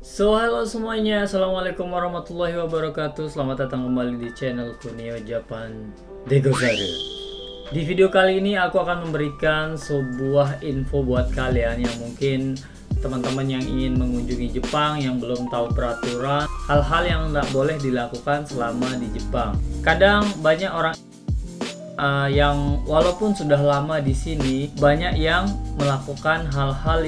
Halo semuanya, Assalamualaikum warahmatullahi wabarakatuh. Selamat datang kembali di channel Kunio Japan Degozaru. Di video kali ini aku akan memberikan sebuah info buat kalian yang mungkin teman-teman yang ingin mengunjungi Jepang, yang belum tahu peraturan, hal-hal yang tidak boleh dilakukan selama di Jepang. Kadang banyak orang yang walaupun sudah lama di sini, banyak yang melakukan hal-hal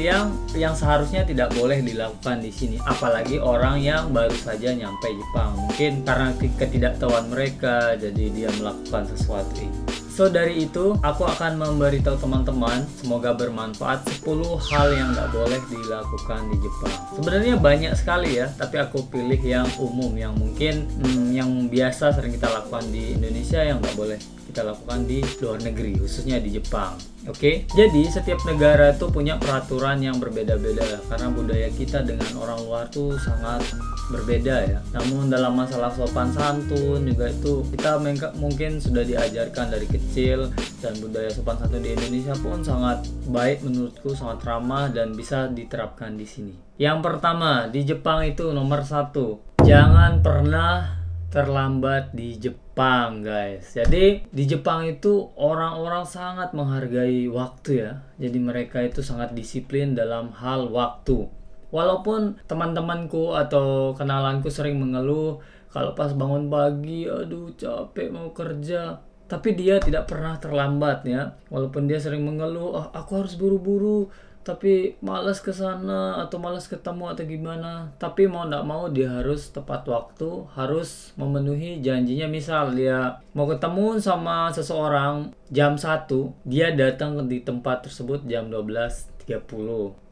yang seharusnya tidak boleh dilakukan di sini. Apalagi orang yang baru saja nyampe Jepang, mungkin karena ketidaktahuan mereka, jadi dia melakukan sesuatu ini. Dari itu, aku akan memberitahu teman-teman, semoga bermanfaat 10 hal yang nggak boleh dilakukan di Jepang. Sebenarnya banyak sekali ya, tapi aku pilih yang umum, yang mungkin yang biasa sering kita lakukan di Indonesia yang nggak boleh kita lakukan di luar negeri, khususnya di Jepang. Oke, jadi setiap negara itu punya peraturan yang berbeda-beda karena budaya kita dengan orang luar tuh sangat berbeda ya. Namun dalam masalah sopan santun juga itu kita mungkin sudah diajarkan dari kecil, dan budaya sopan santun di Indonesia pun sangat baik menurutku, sangat ramah dan bisa diterapkan di sini. Yang pertama, di Jepang itu nomor 1, jangan pernah terlambat di Jepang, guys. Jadi di Jepang itu orang-orang sangat menghargai waktu ya. Jadi mereka itu sangat disiplin dalam hal waktu. Walaupun teman-temanku atau kenalanku sering mengeluh kalau pas bangun pagi, aduh capek mau kerja, tapi dia tidak pernah terlambat ya. Walaupun dia sering mengeluh, aku harus buru-buru, tapi malas ke sana atau malas ketemu atau gimana, tapi mau nggak mau dia harus tepat waktu, harus memenuhi janjinya. Misal dia mau ketemu sama seseorang jam 1, dia datang di tempat tersebut jam 12.30,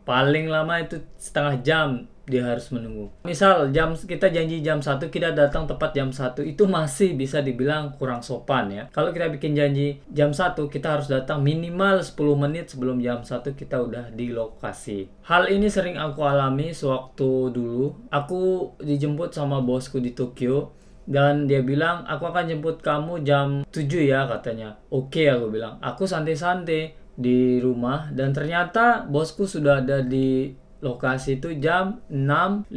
paling lama itu setengah jam dia harus menunggu. Misal kita janji jam 1, kita datang tepat jam 1, itu masih bisa dibilang kurang sopan ya. Kalau kita bikin janji jam 1, kita harus datang minimal 10 menit sebelum jam 1 kita udah di lokasi. Hal ini sering aku alami sewaktu dulu aku dijemput sama bosku di Tokyo, dan dia bilang aku akan jemput kamu jam 7 ya katanya. Oke, aku bilang, aku santai-santai di rumah, dan ternyata bosku sudah ada di lokasi itu jam 6.50.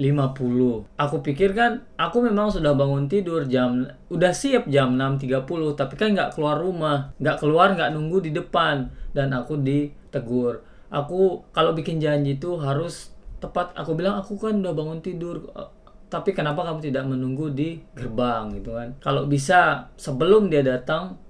Aku pikir kan aku memang sudah bangun tidur, udah siap jam 6.30, tapi kan nggak keluar rumah, nggak nunggu di depan, dan aku ditegur. Aku kalau bikin janji itu harus tepat. Aku bilang aku kan udah bangun tidur, tapi kenapa kamu tidak menunggu di gerbang gitu kan? Kalau bisa sebelum dia datang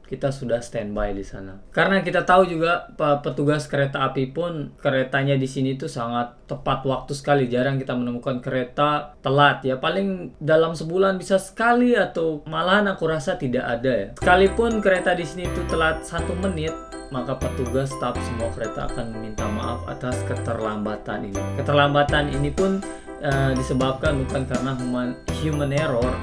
kita sudah standby di sana. Karena kita tahu juga petugas kereta api pun keretanya di sini tuh sangat tepat waktu sekali. Jarang kita menemukan kereta telat ya. Paling dalam sebulan bisa sekali, atau malahan aku rasa tidak ada ya. Sekalipun kereta di sini tuh telat 1 menit, maka petugas staf semua kereta akan meminta maaf atas keterlambatan ini. Keterlambatan ini pun disebabkan bukan karena human error,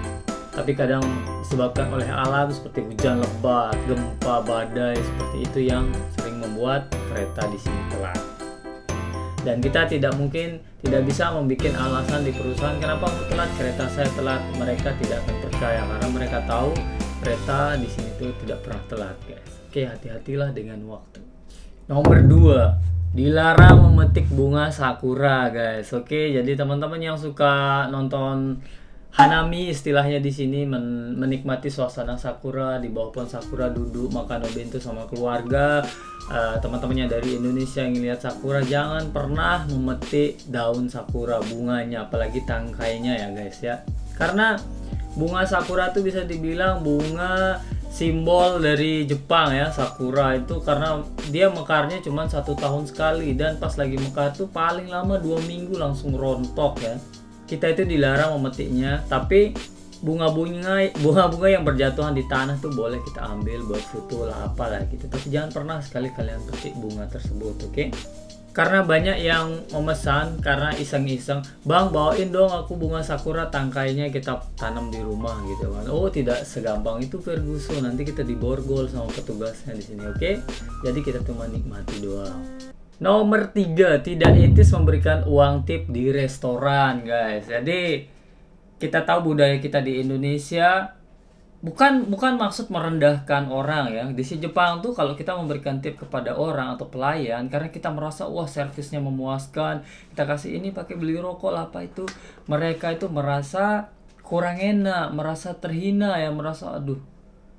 tapi kadang disebabkan oleh alam seperti hujan lebat, gempa, badai, seperti itu yang sering membuat kereta di sini telat. Dan kita tidak bisa membuat alasan di perusahaan, kenapa kamu telat, kereta saya telat. Mereka tidak akan percaya karena mereka tahu kereta di sini tuh tidak pernah telat, guys. Oke, hati-hatilah dengan waktu. Nomor 2, dilarang memetik bunga sakura, guys. Oke, jadi teman-teman yang suka nonton hanami istilahnya di sini, menikmati suasana sakura di bawah pohon sakura, duduk makan bento sama keluarga, teman-temannya dari Indonesia yang lihat sakura, jangan pernah memetik daun sakura, bunganya, apalagi tangkainya ya guys ya. Karena bunga sakura itu bisa dibilang bunga simbol dari Jepang ya, sakura itu, karena dia mekarnya cuma 1 tahun sekali, dan pas lagi mekar tuh paling lama 2 minggu langsung rontok ya. Kita itu dilarang memetiknya, tapi bunga-bunga yang berjatuhan di tanah tuh boleh kita ambil buat foto lah, apalah gitu. Tapi jangan pernah sekali kalian petik bunga tersebut, oke? Karena banyak yang memesan karena iseng-iseng, bang bawain dong aku bunga sakura, tangkainya kita tanam di rumah gitu kan. Oh, tidak segampang itu Ferguson, nanti kita diborgol sama petugasnya di sini, oke? Jadi kita cuma nikmati doang. Nomor 3, tidak etis memberikan uang tip di restoran, guys. Jadi kita tahu budaya kita di Indonesia, bukan maksud merendahkan orang ya. Di si Jepang tuh kalau kita memberikan tip kepada orang atau pelayan karena kita merasa wah servisnya memuaskan, kita kasih ini pakai beli rokok lah apa itu, mereka itu merasa kurang enak, merasa terhina ya, merasa aduh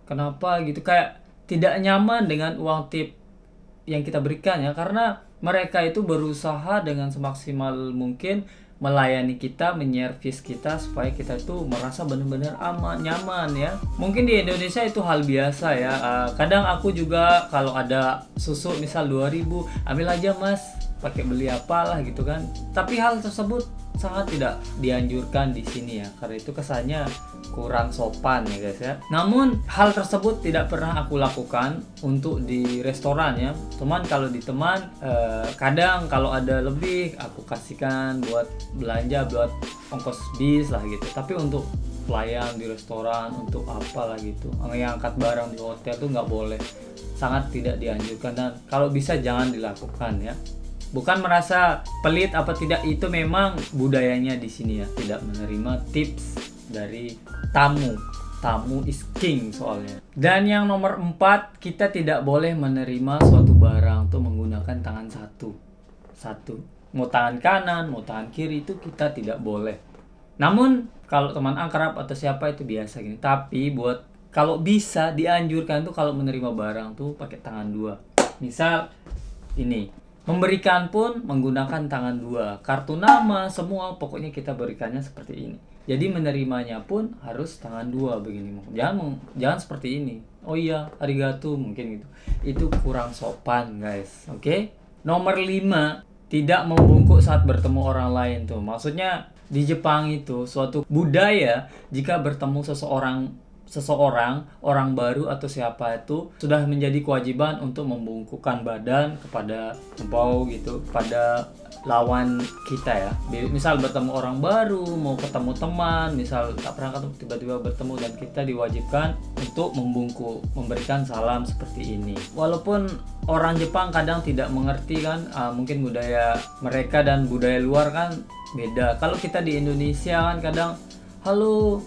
kenapa gitu, kayak tidak nyaman dengan uang tip yang kita berikan ya, karena mereka itu berusaha dengan semaksimal mungkin melayani kita, menyervis kita supaya kita tuh merasa benar-benar aman, nyaman ya. Mungkin di Indonesia itu hal biasa ya. Kadang aku juga kalau ada susu misal 2.000, ambil aja mas, pakai beli apalah gitu kan. Tapi hal tersebut sangat tidak dianjurkan di sini ya, karena itu kesannya kurang sopan ya guys ya. Namun hal tersebut tidak pernah aku lakukan untuk di restoran ya. Cuman kalau di teman kadang kalau ada lebih aku kasihkan buat belanja, buat ongkos bis lah gitu. Tapi untuk pelayan di restoran, untuk apalah gitu, yang angkat barang di hotel tuh nggak boleh, sangat tidak dianjurkan, dan kalau bisa jangan dilakukan ya. Bukan merasa pelit apa tidak, itu memang budayanya di sini ya, tidak menerima tips dari tamu. Tamu is king soalnya. Dan yang nomor 4, kita tidak boleh menerima suatu barang tuh menggunakan tangan satu. Mau tangan kanan, mau tangan kiri, itu kita tidak boleh. Namun kalau teman akrab atau siapa itu biasa gini. Tapi buat kalau bisa dianjurkan tuh kalau menerima barang tuh pakai tangan 2. Misal ini, memberikan pun menggunakan tangan 2. Kartu nama, semua pokoknya kita berikannya seperti ini. Jadi menerimanya pun harus tangan 2 begini. Jangan seperti ini. Oh iya, arigato mungkin gitu. Itu kurang sopan, guys. Oke? Nomor 5, tidak membungkuk saat bertemu orang lain tuh. Maksudnya di Jepang itu suatu budaya jika bertemu orang baru atau siapa itu sudah menjadi kewajiban untuk membungkukkan badan kepada empau gitu, pada lawan kita ya. Misal bertemu orang baru, mau ketemu teman, misal tak pernah ketemu, tiba-tiba bertemu, dan kita diwajibkan untuk membungkuk, memberikan salam seperti ini. Walaupun orang Jepang kadang tidak mengerti kan, mungkin budaya mereka dan budaya luar kan beda. Kalau kita di Indonesia kan kadang halo,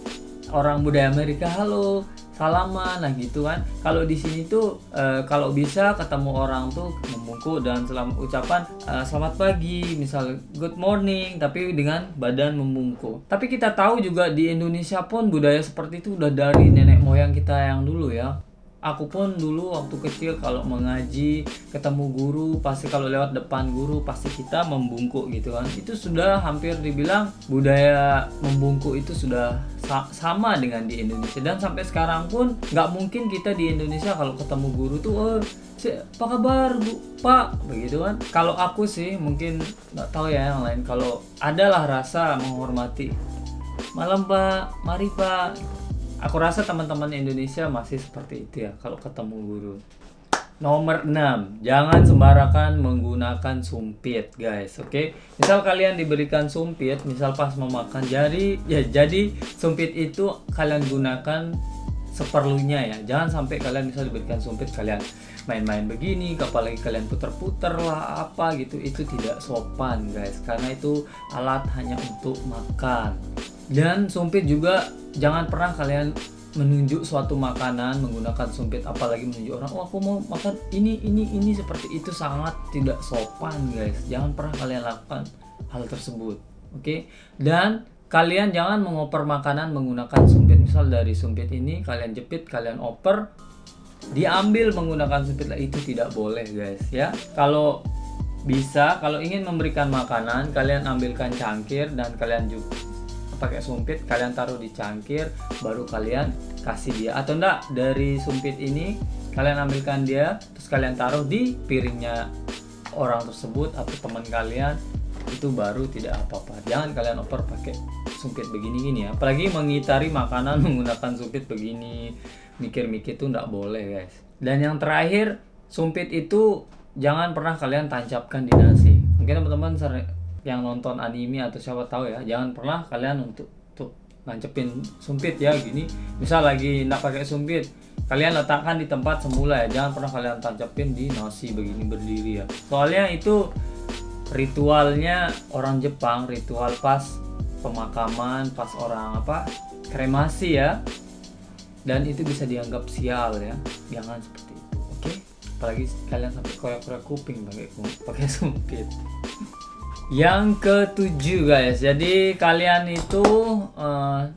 orang budaya Amerika halo, salaman, nah gitu kan. Kalau di sini tuh kalau bisa ketemu orang tuh membungkuk dan ucapan selamat pagi, misal good morning, tapi dengan badan membungkuk. Tapi kita tahu juga di Indonesia pun budaya seperti itu udah dari nenek moyang kita yang dulu ya. Aku pun dulu waktu kecil kalau mengaji, ketemu guru, pasti kalau lewat depan guru pasti kita membungkuk gitu kan. Itu sudah hampir dibilang budaya membungkuk itu sudah sama dengan di Indonesia. Dan sampai sekarang pun nggak mungkin kita di Indonesia kalau ketemu guru tuh apa kabar bu, pak, begitu kan. Kalau aku sih mungkin nggak tahu ya yang lain, kalau adalah rasa menghormati, malam pak, mari pak. Aku rasa teman-teman Indonesia masih seperti itu ya kalau ketemu guru. Nomor 6, jangan sembarangan menggunakan sumpit guys, oke? Misal kalian diberikan sumpit, misal pas mau makan, jadi sumpit itu kalian gunakan seperlunya ya. Jangan sampai kalian misal diberikan sumpit kalian main-main begini, apalagi kalian puter-puter lah apa gitu, itu tidak sopan guys, karena itu alat hanya untuk makan. Dan sumpit juga jangan pernah kalian menunjuk suatu makanan menggunakan sumpit, apalagi menunjuk orang, oh aku mau makan ini seperti itu, sangat tidak sopan guys. Jangan pernah kalian lakukan hal tersebut, oke? Dan kalian jangan mengoper makanan menggunakan sumpit. Misal dari sumpit ini kalian jepit, kalian oper, diambil menggunakan sumpit lah, itu tidak boleh guys ya. Kalau bisa, kalau ingin memberikan makanan, kalian ambilkan cangkir dan kalian juga pakai sumpit, kalian taruh di cangkir, baru kalian kasih dia. Atau enggak, dari sumpit ini kalian ambilkan dia, terus kalian taruh di piringnya orang tersebut atau teman kalian, itu baru tidak apa-apa. Jangan kalian oper pakai sumpit begini-gini ya. Apalagi mengitari makanan menggunakan sumpit begini, mikir-mikir itu enggak boleh guys. Dan yang terakhir, sumpit itu jangan pernah kalian tancapkan di nasi. Mungkin teman-teman yang nonton anime atau siapa tahu ya, jangan pernah kalian untuk nancepin sumpit ya gini. Misal lagi nggak pakai sumpit, kalian letakkan di tempat semula ya, jangan pernah kalian tancapin di nasi begini berdiri ya. Soalnya itu ritualnya orang Jepang, ritual pas pemakaman, pas orang kremasi ya. dan itu bisa dianggap sial ya. Jangan seperti itu, oke? Apalagi kalian sampai koyak-koyak kuping pakai sumpit. Yang ketujuh guys, jadi kalian itu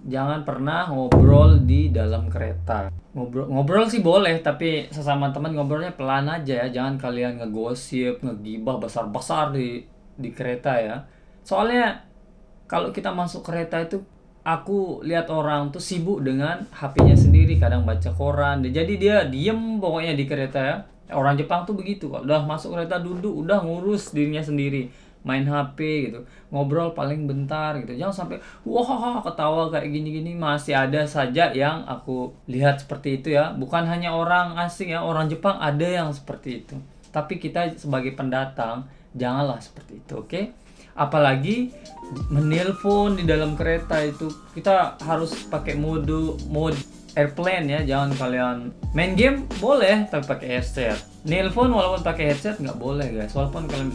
jangan pernah ngobrol di dalam kereta. Ngobrol sih boleh, tapi sesama teman ngobrolnya pelan aja ya. Jangan kalian ngegosip, ngegibah besar-besar di kereta ya. Soalnya kalau kita masuk kereta itu, aku lihat orang tuh sibuk dengan HP-nya sendiri, kadang baca koran. Jadi dia diem pokoknya di kereta ya. Orang Jepang tuh begitu, kalau udah masuk kereta duduk, udah ngurus dirinya sendiri, main HP gitu, ngobrol paling bentar gitu. Jangan sampai wah ketawa kayak gini-gini. Masih ada saja yang aku lihat seperti itu ya. Bukan hanya orang asing ya, orang Jepang ada yang seperti itu. Tapi kita sebagai pendatang janganlah seperti itu, oke? Apalagi menelpon di dalam kereta itu, kita harus pakai mode airplane ya. Jangan kalian main game boleh tapi pakai headset. Nelpon walaupun pakai headset nggak boleh guys. Walaupun kalian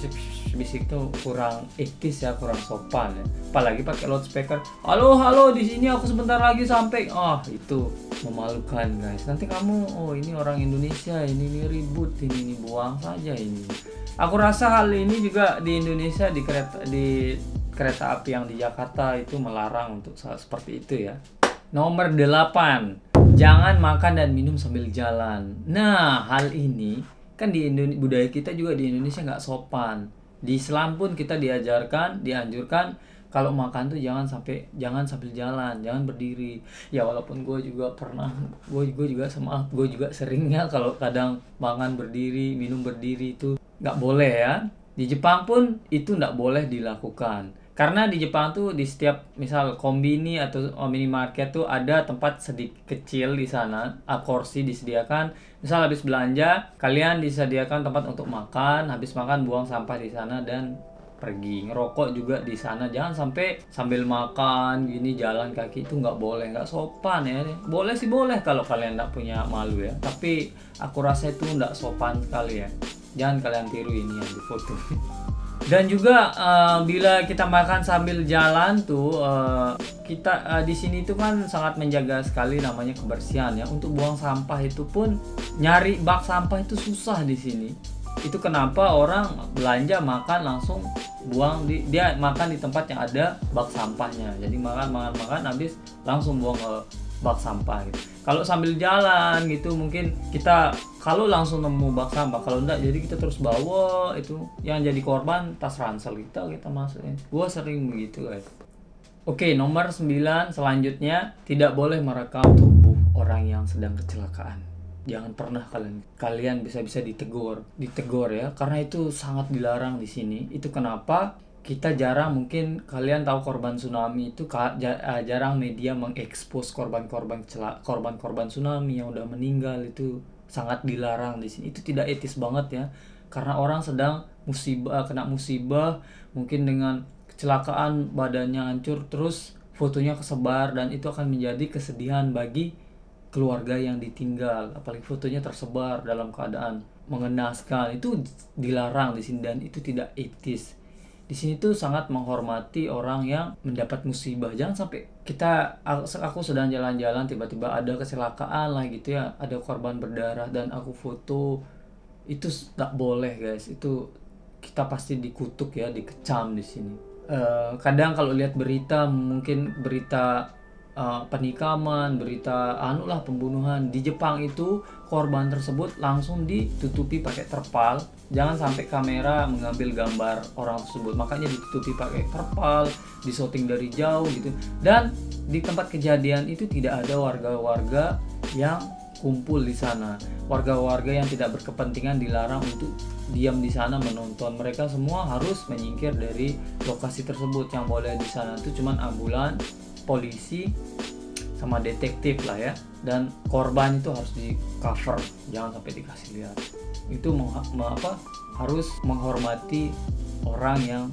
bisik tuh kurang etis ya, kurang sopan ya. Apalagi pakai loudspeaker. Halo di sini aku sebentar lagi sampai. Itu memalukan guys. Nanti kamu ini orang Indonesia, ini ribut, ini buang saja ini. Aku rasa hal ini juga di Indonesia di kereta api yang di Jakarta itu melarang untuk seperti itu ya. Nomor 8, jangan makan dan minum sambil jalan. Nah, hal ini kan di budaya kita juga di Indonesia nggak sopan. Di Islam pun kita dianjurkan kalau makan tuh jangan sambil jalan, jangan berdiri. Ya walaupun gue juga seringnya kalau kadang makan berdiri, minum berdiri itu nggak boleh ya. Di Jepang pun itu nggak boleh dilakukan. Karena di Jepang tuh di setiap misal kombini atau minimarket tuh ada tempat sedikit kecil di sana, kursi disediakan. Misal habis belanja, kalian disediakan tempat untuk makan, habis makan buang sampah di sana dan pergi. Ngerokok juga di sana. Jangan sampai sambil makan gini jalan kaki, itu nggak boleh, nggak sopan ya. Boleh sih boleh kalau kalian nggak punya malu ya. Tapi aku rasa itu nggak sopan sekali ya. Jangan kalian tiru ini yang di foto. Dan juga bila kita makan sambil jalan tuh kita di sini tuh kan sangat menjaga sekali namanya kebersihan ya. Untuk buang sampah itu pun nyari bak sampah itu susah di sini. Itu kenapa orang belanja makan langsung dia makan di tempat yang ada bak sampahnya. Jadi makan habis langsung buang ke bak sampah gitu. Kalau sambil jalan gitu mungkin kita kalau langsung nemu bak sampah, kalau enggak jadi kita terus bawa itu, yang jadi korban tas ransel kita masukin. Gua sering begitu guys. Oke, nomor 9 selanjutnya, tidak boleh merekam tubuh orang yang sedang kecelakaan. Jangan pernah kalian bisa ditegur ya, karena itu sangat dilarang di sini. Itu kenapa kita mungkin kalian tahu korban tsunami itu jarang media mengekspos korban tsunami yang udah meninggal. Itu sangat dilarang di sini. Itu tidak etis banget ya, karena orang sedang kena musibah, mungkin dengan kecelakaan badannya hancur, terus fotonya kesebar, dan itu akan menjadi kesedihan bagi keluarga yang ditinggal. Apalagi fotonya tersebar dalam keadaan mengenaskan. Itu dilarang di sini dan itu tidak etis. Di sini tuh sangat menghormati orang yang mendapat musibah. Jangan sampai aku sedang jalan-jalan tiba-tiba ada kecelakaan lah gitu ya, ada korban berdarah dan aku foto. Itu tak boleh guys. Itu kita pasti dikutuk ya, dikecam di sini. Kadang kalau lihat berita, mungkin berita penikaman, berita pembunuhan di Jepang itu, korban tersebut langsung ditutupi pakai terpal. Jangan sampai kamera mengambil gambar orang tersebut, makanya ditutupi pakai terpal, disyuting dari jauh gitu. Dan di tempat kejadian itu tidak ada warga-warga yang kumpul di sana. Warga-warga yang tidak berkepentingan dilarang untuk diam di sana menonton. Mereka semua harus menyingkir dari lokasi tersebut. Yang boleh di sana itu cuman ambulan, polisi, sama detektif lah ya. Dan korban itu harus di cover, jangan sampai dikasih lihat. Itu harus menghormati orang yang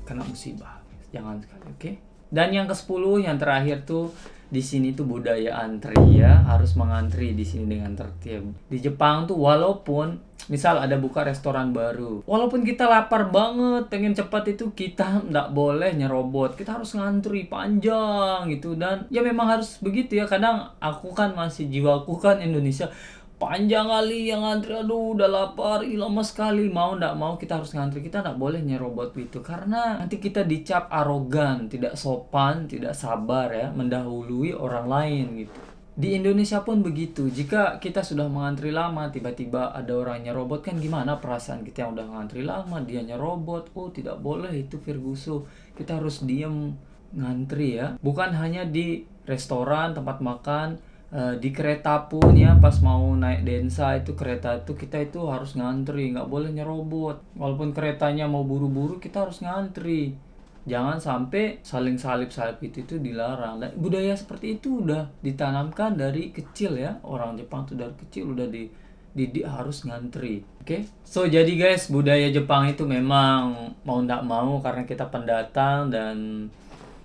kena musibah. Jangan sekali, oke? Dan yang ke-10 yang terakhir tuh di sini tuh budaya antri ya, harus mengantri di sini dengan tertib. Di Jepang tuh walaupun misal ada buka restoran baru, walaupun kita lapar banget, pengen cepat itu kita nggak boleh nyerobot, kita harus ngantri panjang gitu. Dan ya memang harus begitu ya. Kadang aku kan masih jiwaku kan Indonesia, panjang kali yang ngantri, aduh udah lapar, lama sekali, mau ndak mau kita harus ngantri, kita nggak boleh nyerobot gitu, karena nanti kita dicap arogan, tidak sopan, tidak sabar ya, mendahului orang lain gitu. Di Indonesia pun begitu, jika kita sudah mengantri lama, tiba-tiba ada orang nyerobot, kan gimana perasaan kita yang udah ngantri lama, dia nyerobot, oh tidak boleh itu Virguso, kita harus diem ngantri ya. Bukan hanya di restoran, tempat makan, di kereta pun ya, pas mau naik Densa itu kereta itu kita itu harus ngantri, nggak boleh nyerobot. Walaupun keretanya mau buru-buru kita harus ngantri. Jangan sampai saling salip-salip itu dilarang. Dan budaya seperti itu udah ditanamkan dari kecil ya. Orang Jepang tuh dari kecil udah dididik harus ngantri. Oke? So jadi guys, budaya Jepang itu memang mau nggak mau karena kita pendatang dan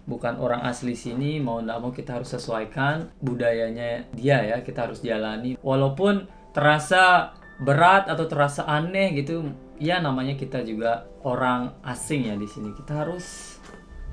bukan orang asli sini, mau nggak mau kita harus sesuaikan budayanya dia ya, kita harus jalani. Walaupun terasa berat atau terasa aneh gitu, ya namanya kita juga orang asing ya di sini. Kita harus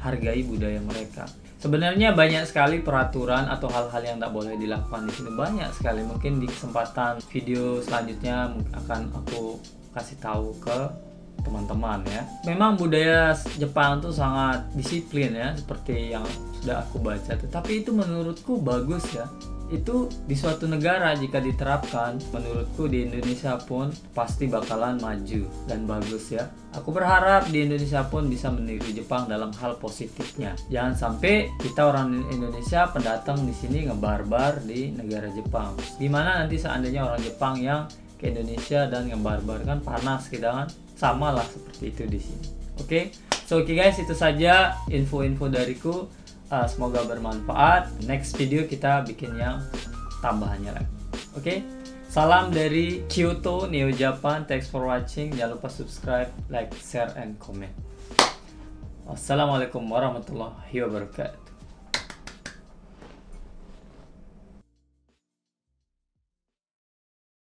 hargai budaya mereka. Sebenarnya banyak sekali peraturan atau hal-hal yang tak boleh dilakukan di sini, banyak sekali. Mungkin di kesempatan video selanjutnya akan aku kasih tahu ke teman-teman ya. Memang budaya Jepang tuh sangat disiplin ya, seperti yang sudah aku baca. Tetapi itu menurutku bagus ya. Itu di suatu negara jika diterapkan, menurutku di Indonesia pun pasti bakalan maju dan bagus ya. Aku berharap di Indonesia pun bisa meniru Jepang dalam hal positifnya. Jangan sampai kita orang Indonesia pendatang di sini ngebarbar di negara Jepang. Gimana nanti seandainya orang Jepang yang ke Indonesia dan ngebarbar, kan panas kita kan. Sama lah seperti itu di sini. Oke, so guys, itu saja info-info dariku. Semoga bermanfaat. Next video kita bikin yang tambahannya lagi. Oke, salam dari Kyoto, Neo Japan. Thanks for watching. Jangan lupa subscribe, like, share, and comment. Wassalamualaikum warahmatullahi wabarakatuh.